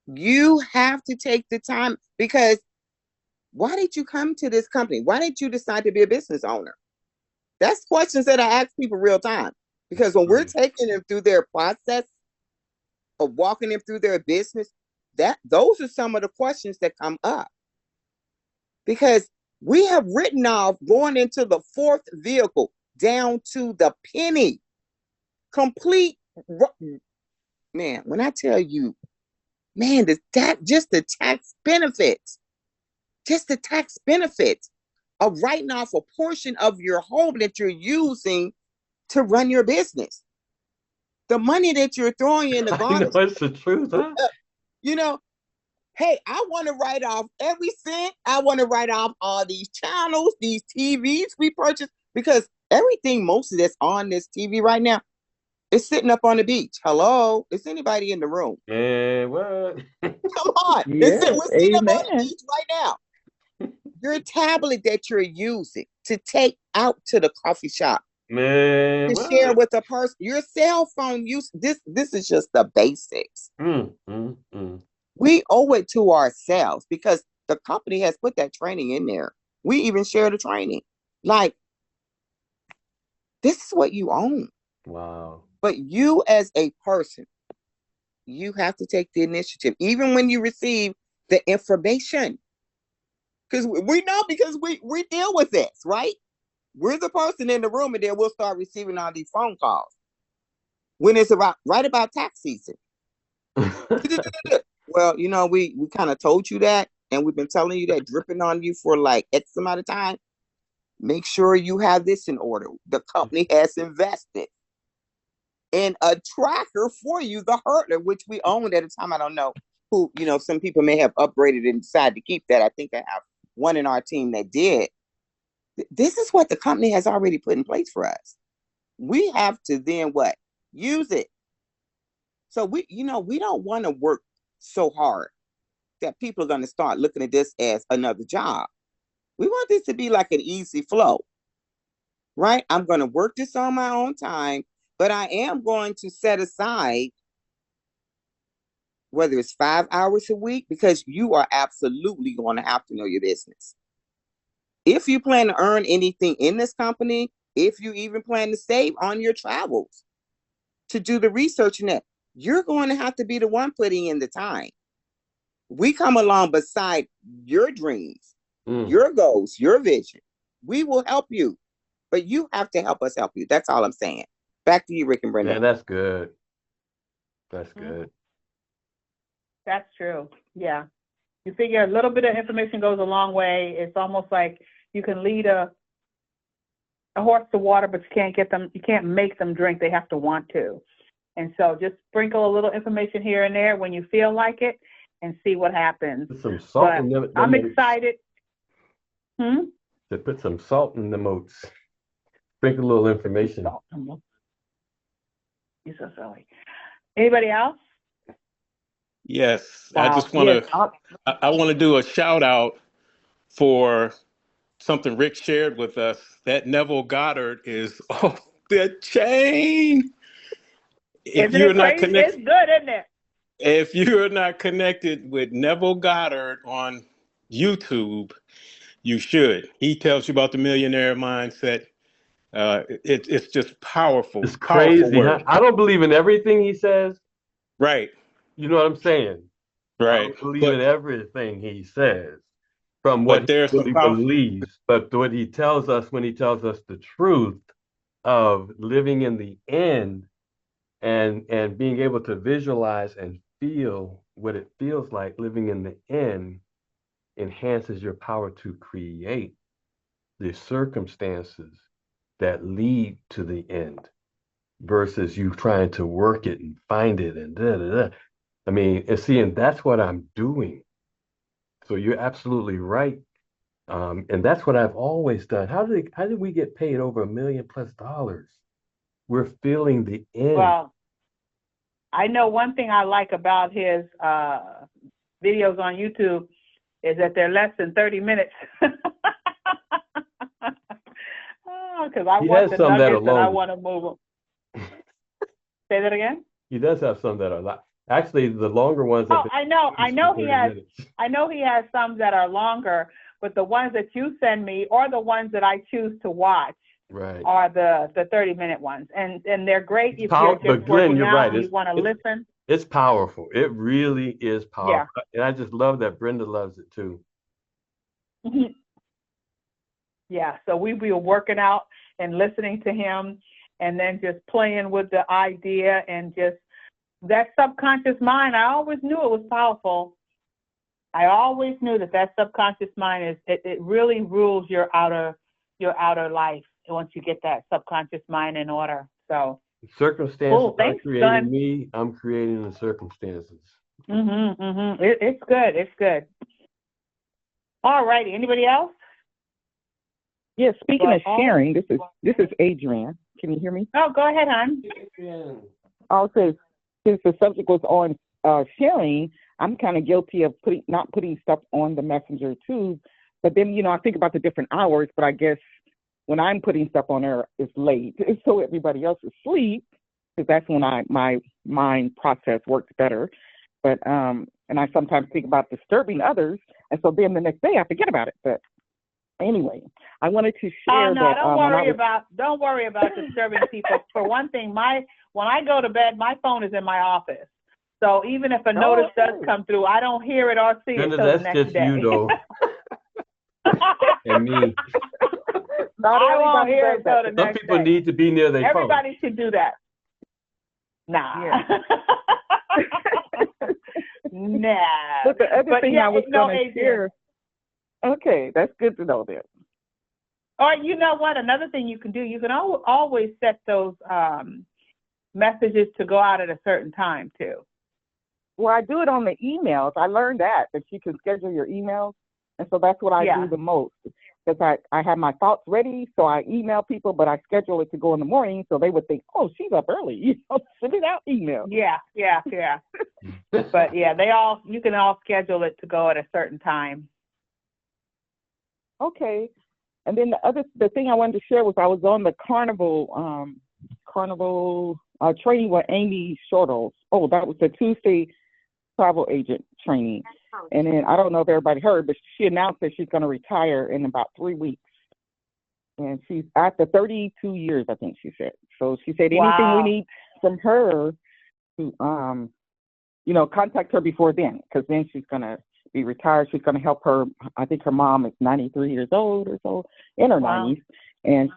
you have to take the time, because why did you come to this company? Why did you decide to be a business owner? That's questions that I ask people real time. Because when we're taking them through their process of walking them through their business, those are some of the questions that come up. Because we have written off going into the fourth vehicle down to the penny. Complete, man, when I tell you, man, just the tax benefits, of writing off a portion of your home that you're using to run your business. The money that you're throwing in the I know garbage, it's the truth, huh? you know, hey, I want to write off every cent. I want to write off all these channels, these TVs we purchased, because everything most of that's on this TV right now is sitting up on the beach. Hello, is anybody in the room? And what? Come on, Yes, we're sitting up on the amen. beach right now. Your tablet that you're using to take out to the coffee shop, Man, to share what? with a person, your cell phone use. This is just the basics. Mm, mm, mm. We owe it to ourselves, because the company has put that training in there. We even share the training. Like, this is what you own. Wow. But you as a person, you have to take the initiative, even when you receive the information. Because we know, because we deal with this, right? We're the person in the room, and then we'll start receiving all these phone calls when it's right about tax season. Well, we kind of told you that, and we've been telling you that, dripping on you for like X amount of time. Make sure you have this in order. The company has invested in a tracker for you, the hurdler, which we owned at a time. I don't know who, some people may have upgraded and decided to keep that. I think I have one in our team that did. This is what the company has already put in place for us. We have to then what? Use it. So we don't want to work so hard that people are going to start looking at this as another job. We want this to be like an easy flow, right? I'm going to work this on my own time, but I am going to set aside, whether it's 5 hours a week, because you are absolutely going to have to know your business. If you plan to earn anything in this company, if you even plan to save on your travels to do the research in that, you're going to have to be the one putting in the time. We come along beside your dreams, your goals, your vision. We will help you, but you have to help us help you. That's all I'm saying. Back to you, Rick and Brenda. Man, that's good. That's good. That's true. Yeah. You figure a little bit of information goes a long way. It's almost like you can lead a horse to water, but you can't make them drink. They have to want to. And so just sprinkle a little information here and there when you feel like it and see what happens. Put some salt But in the I'm oats. excited. To put some salt in the oats. Sprinkle a little information. You're so silly. Anybody else? Yes, I Wow. just want Yes. to. I want to do a shout out for something Rick shared with us. That Neville Goddard is off the chain. If Isn't you're it not crazy? It's connected, good, isn't it? if you're not connected with Neville Goddard on YouTube, you should. He tells you about the millionaire mindset. It's just powerful, It's powerful crazy, huh? work. I don't believe in everything he says. Right, You know what I'm saying? I right. don't believe in But everything he says from what but he there's some really powerful. believes, but what he tells us when he tells us the truth of living in the end and being able to visualize and feel what it feels like living in the end enhances your power to create the circumstances that lead to the end. versus you trying to work it and find it and da da da. I mean, and that's what I'm doing. So you're absolutely right. And that's what I've always done. How did we get paid over $1 million+? We're feeling the end. Well, I know one thing I like about his videos on YouTube is that they're less than 30 minutes. Because I He want has the some that are nuggets and I longer. want to move them. Say that again? He does have some that are actually the longer ones have Oh, been I know 30 he has. minutes. I know he has some that are longer, but the ones that you send me or the ones that I choose to watch Right. are the 30-minute ones, and they're great if But you're just Glenn, working you're out right. and you want to listen. It's powerful. It really is Yeah. powerful. And I just love that Brenda loves it too. Yeah. So we were working out and listening to him, and then just playing with the idea and just that subconscious mind. I always knew it was powerful. I always knew that subconscious mind it really rules your outer life once you get that subconscious mind in order. So Circumstances thanks, are creating Glenn. me. I'm creating the circumstances. It's good. It's good. All righty. Anybody else? Yeah, speaking of Well, sharing, this is Adrienne. Can you hear me? Oh, go ahead, hon. I'll say, since the subject was on sharing, I'm kind of guilty of not putting stuff on the messenger too. But then, I think about the different hours, but I guess when I'm putting stuff on there, it's late. So everybody else is asleep, because that's when my mind process works better. But, and I sometimes think about disturbing others. And so then the next day I forget about it. But anyway, I wanted to share no, that. Don't worry about disturbing people. For one thing, when I go to bed, my phone is in my office. So even if a notice does come through, I don't hear it or see it till the next day. That's just you, though. And me. I won't hear it till the next day. Some people need to be near their phone. Everybody should do that. Nah. Yeah. Nah. But the other thing I was going to share. Okay, that's good to know that. Or you know what? Another thing you can do, you can always set those messages to go out at a certain time too. Well, I do it on the emails. I learned that you can schedule your emails. And so that's what I do the most. Because I have my thoughts ready, so I email people, but I schedule it to go in the morning, so they would think, oh, she's up early. Send it out email. Yeah. But yeah, you can all schedule it to go at a certain time. Okay. And then the thing I wanted to share was I was on the Carnival training with Amy Shortles. Oh, that was the Tuesday travel agent training. And then I don't know if everybody heard, but she announced that she's going to retire in about 3 weeks. And she's after 32 years, I think she said. So she said anything we need from her to, contact her before then, because then she's going to be retired. She's going to help her. I think her mom is 93 years old or so, in her 90s. And,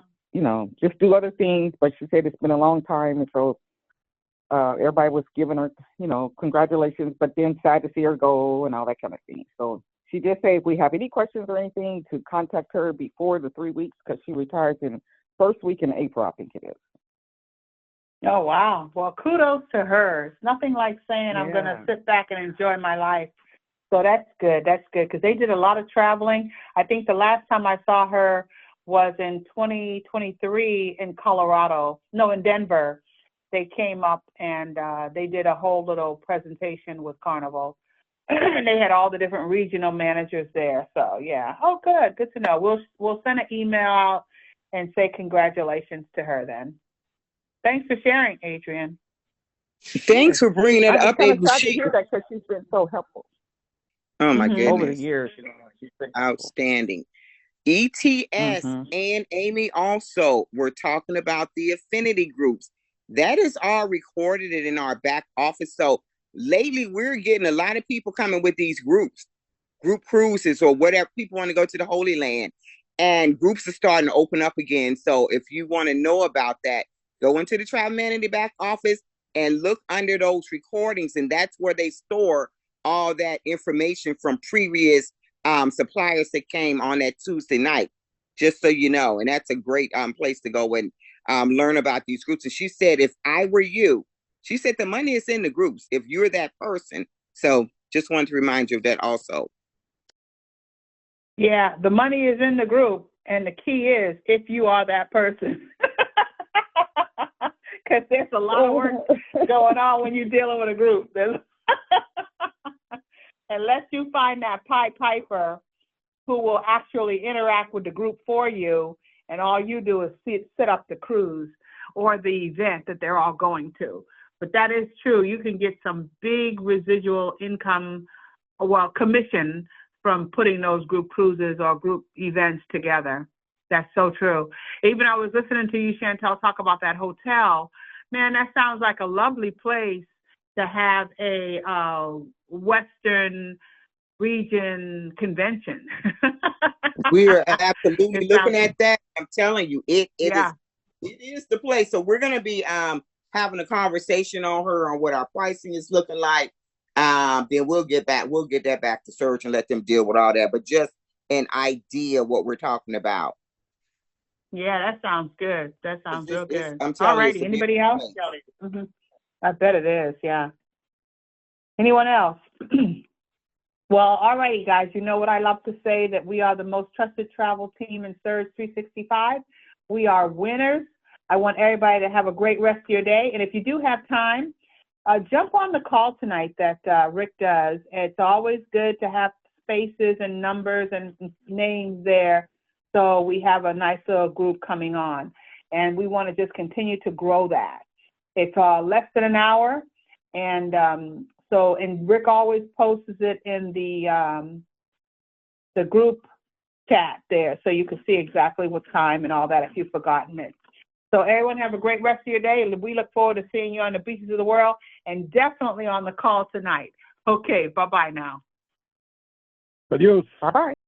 just do other things. But she said it's been a long time. And so everybody was giving her, congratulations, but then sad to see her go and all that kind of thing. So she just said if we have any questions or anything, to contact her before the 3 weeks, because she retires in first week in April, I think it is. Oh, wow. Well, kudos to her. It's nothing like saying I'm going to sit back and enjoy my life. So that's good. That's good, because they did a lot of traveling. I think the last time I saw her was in 2023 in Denver. They came up and they did a whole little presentation with Carnival. And they had all the different regional managers there. So, yeah. Oh, good. Good to know. We'll send an email out and say congratulations to her then. Thanks for sharing, Adrienne. Thanks for bringing that up. I'm excited to hear that, because she's been so helpful. Oh, my goodness. Over the years. She's been outstanding. ETS and Amy also were talking about the affinity groups. That is all recorded in our back office. So lately we're getting a lot of people coming with these group cruises or whatever. People want to go to the Holy Land, and groups are starting to open up again. So if you want to know about that, go into the Travel Man in the back office and look under those recordings. And that's where they store all that information from previous suppliers that came on that Tuesday night, just so you know. And that's a great place to go. And learn about these groups. And she said, if I were you, she said the money is in the groups if you're that person. So just wanted to remind you of that also. Yeah, the money is in the group, and the key is if you are that person. Because there's a lot of work going on when you're dealing with a group. Unless you find that Pied Piper who will actually interact with the group for you, and all you do is set up the cruise or the event that they're all going to. But that is true. You can get some big residual income, well, commission from putting those group cruises or group events together. That's so true. Even I was listening to you, Chantel, talk about that hotel. Man, that sounds like a lovely place to have a Western region convention. We are absolutely looking at that. I'm telling you, it is the place. So we're gonna be having a conversation on her on what our pricing is looking like. Then we'll get that back to Surge and let them deal with all that. But just an idea what we're talking about. Yeah, that sounds good. That sounds real good. I'm telling all righty. Anybody else? Mm-hmm. I bet it is, yeah. Anyone else? Well, all righty, guys. You know what I love to say, that we are the most trusted travel team in Surge 365. We are winners. I want everybody to have a great rest of your day. And if you do have time, jump on the call tonight that Rick does. It's always good to have spaces and numbers and names there. So we have a nice little group coming on, and we want to just continue to grow that. It's less than an hour, and and Rick always posts it in the group chat there, so you can see exactly what time and all that if you've forgotten it. So everyone have a great rest of your day, and we look forward to seeing you on the beaches of the world, and definitely on the call tonight. Okay, bye-bye now. Adios. Bye-bye.